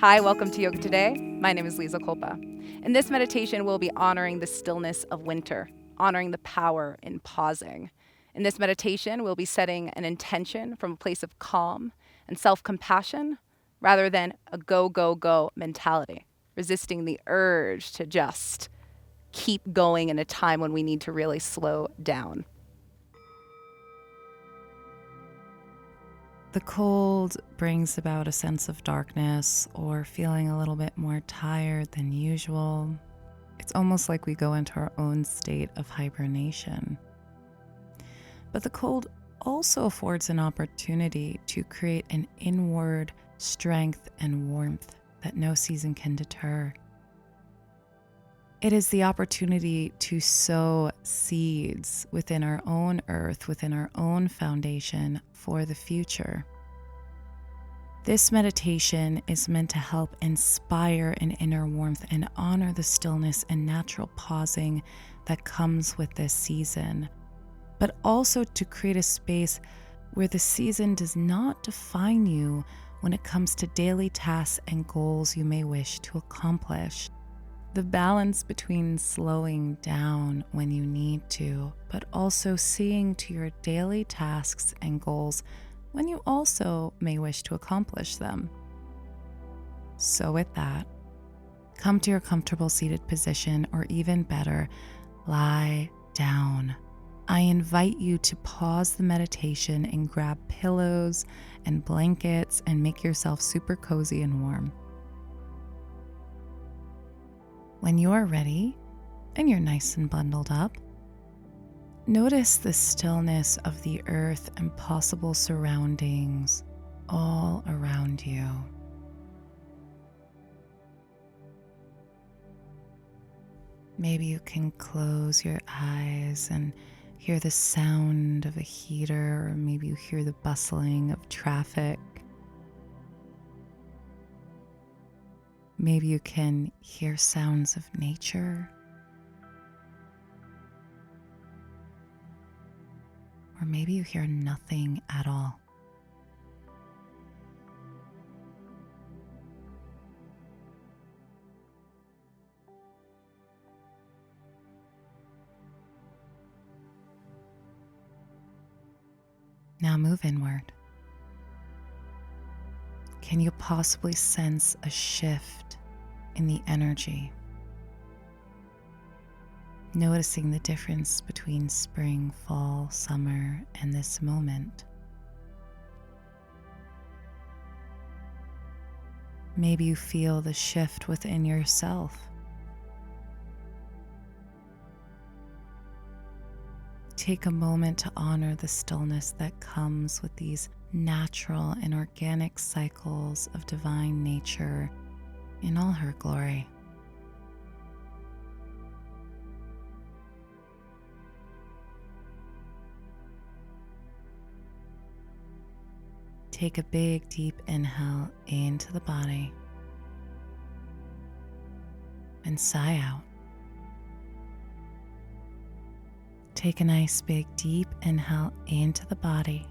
Hi, welcome to Yoga Today. My name is LIZA COLPA. In this meditation, we'll be honoring the stillness of winter, honoring the power in pausing. In this meditation, we'll be setting an intention from a place of calm and self-compassion rather than a go, go, go mentality, resisting the urge to just keep going in a time when we need to really slow down. The cold brings about a sense of darkness or feeling a little bit more tired than usual. It's almost like we go into our own state of hibernation. But the cold also affords an opportunity to create an inward strength and warmth that no season can deter. It is the opportunity to sow seeds within our own earth, within our own foundation for the future. This meditation is meant to help inspire an inner warmth and honor the stillness and natural pausing that comes with this season, but also to create a space where the season does not define you when it comes to daily tasks and goals you may wish to accomplish. The balance between slowing down when you need to, but also seeing to your daily tasks and goals when you also may wish to accomplish them. So with that, come to your comfortable seated position, or even better, lie down. I invite you to pause the meditation and grab pillows and blankets and make yourself super cozy and warm. When you are ready and you're nice and bundled up, notice the stillness of the earth and possible surroundings all around you. Maybe you can close your eyes and hear the sound of a heater, or maybe you hear the bustling of traffic. Maybe you can hear sounds of nature. Or maybe you hear nothing at all. Now move inward. Can you possibly sense a shift in the energy? Noticing the difference between spring, fall, summer, and this moment. Maybe you feel the shift within yourself. Take a moment to honor the stillness that comes with these natural and organic cycles of divine nature in all her glory. Take a big, deep inhale into the body and sigh out. Take a nice, big, deep inhale into the body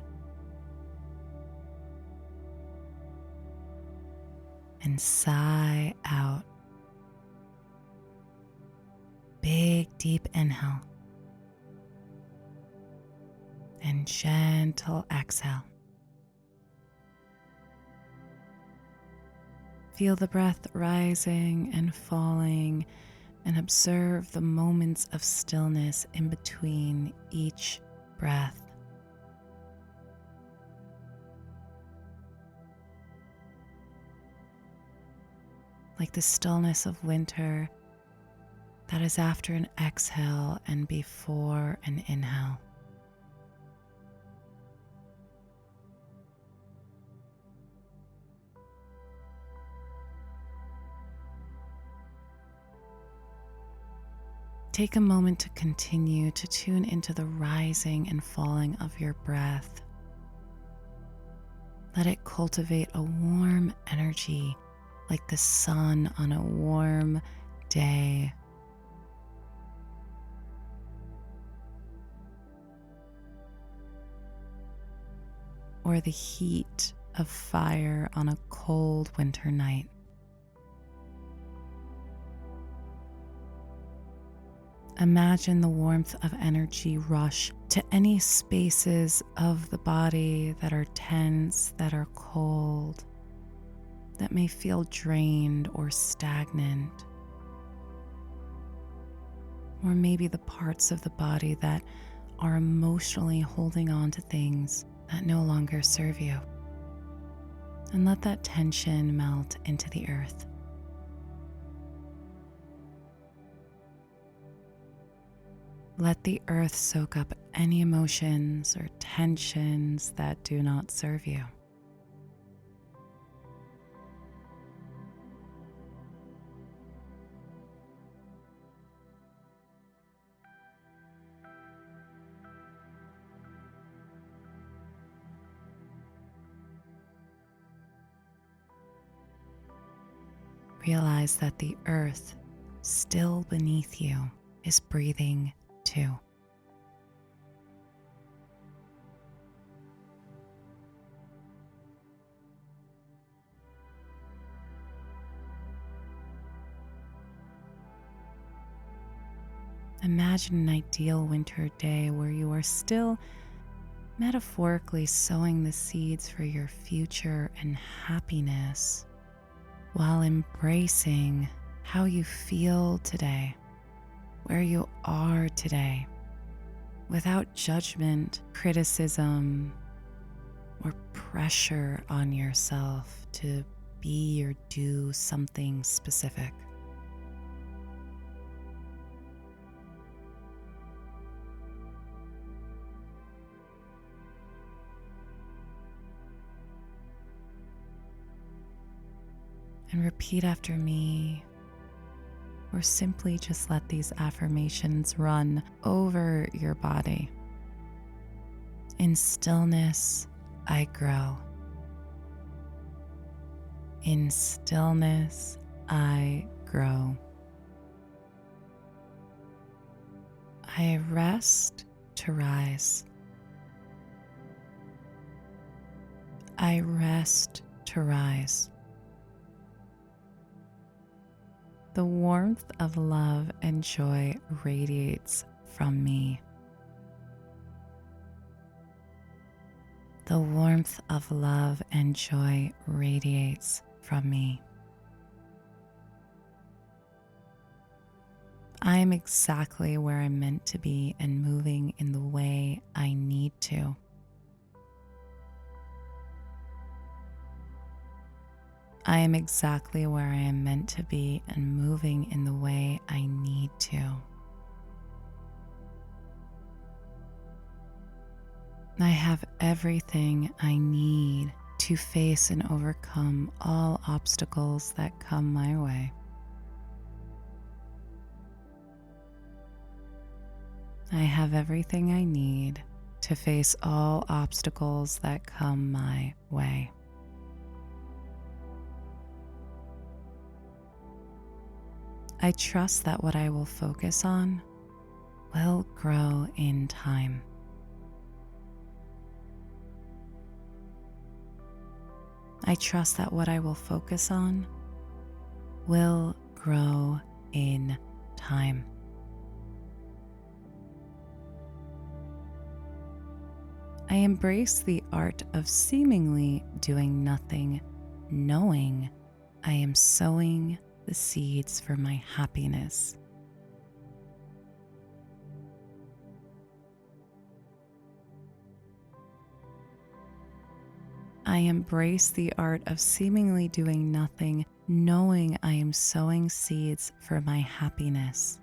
and sigh out. Big, deep inhale and gentle exhale. Feel the breath rising and falling, and observe the moments of stillness in between each breath. Like the stillness of winter that is after an exhale and before an inhale. Take a moment to continue to tune into the rising and falling of your breath. Let it cultivate a warm energy like the sun on a warm day. Or the heat of fire on a cold winter night. Imagine the warmth of energy rush to any spaces of the body that are tense, that are cold, that may feel drained or stagnant. Or maybe the parts of the body that are emotionally holding on to things that no longer serve you. And let that tension melt into the earth. Let the earth soak up any emotions or tensions that do not serve you. Realize that the earth, still beneath you, is breathing too. Imagine an ideal winter day where you are still metaphorically sowing the seeds for your future and happiness, while embracing how you feel today, where you are today, without judgment, criticism, or pressure on yourself to be or do something specific. And repeat after me, or simply just let these affirmations run over your body. In stillness, I grow. In stillness, I grow. I rest to rise. I rest to rise. The warmth of love and joy radiates from me. The warmth of love and joy radiates from me. I am exactly where I'm meant to be and moving in the way I need to. I am exactly where I am meant to be and moving in the way I need to. I have everything I need to face and overcome all obstacles that come my way. I have everything I need to face all obstacles that come my way. I trust that what I will focus on will grow in time. I trust that what I will focus on will grow in time. I embrace the art of seemingly doing nothing, knowing I am sowing the seeds for my happiness. I embrace the art of seemingly doing nothing, knowing I am sowing seeds for my happiness.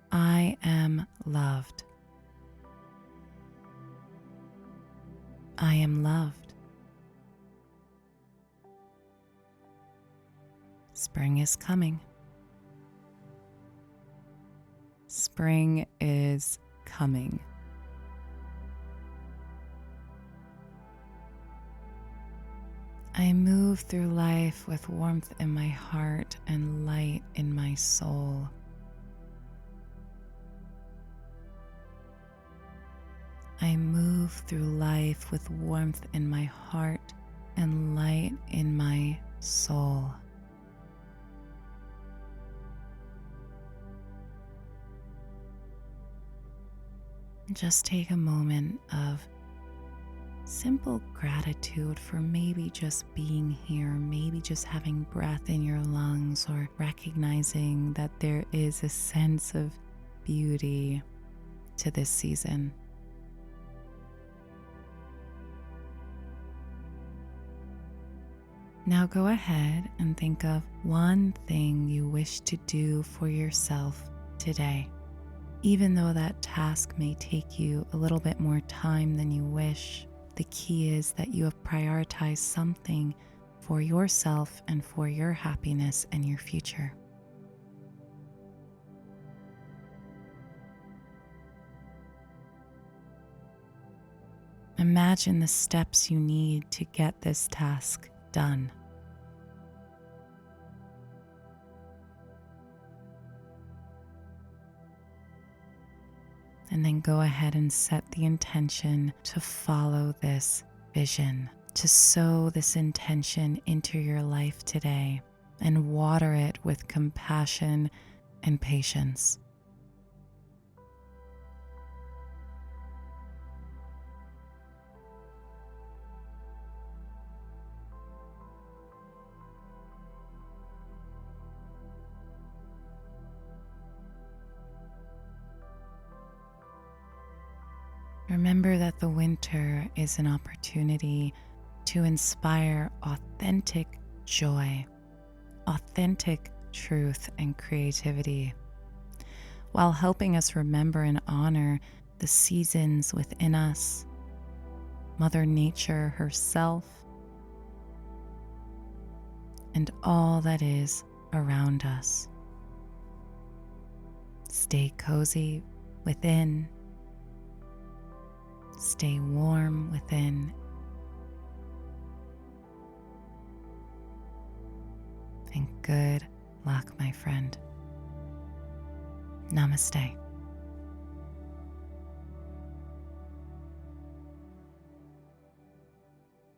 I am loved. I am loved. Spring is coming. Spring is coming. I move through life with warmth in my heart and light in my soul. I move through life with warmth in my heart and light in my soul. Just take a moment of simple gratitude for maybe just being here, maybe just having breath in your lungs, or recognizing that there is a sense of beauty to this season. Now go ahead and think of one thing you wish to do for yourself today. Even though that task may take you a little bit more time than you wish, the key is that you have prioritized something for yourself and for your happiness and your future. Imagine the steps you need to get this task done. And then go ahead and set the intention to follow this vision, to sow this intention into your life today and water it with compassion and patience. Remember that the winter is an opportunity to inspire authentic joy, authentic truth, and creativity, while helping us remember and honor the seasons within us, Mother Nature herself, and all that is around us. Stay cozy within. Stay warm within. And good luck, my friend. Namaste.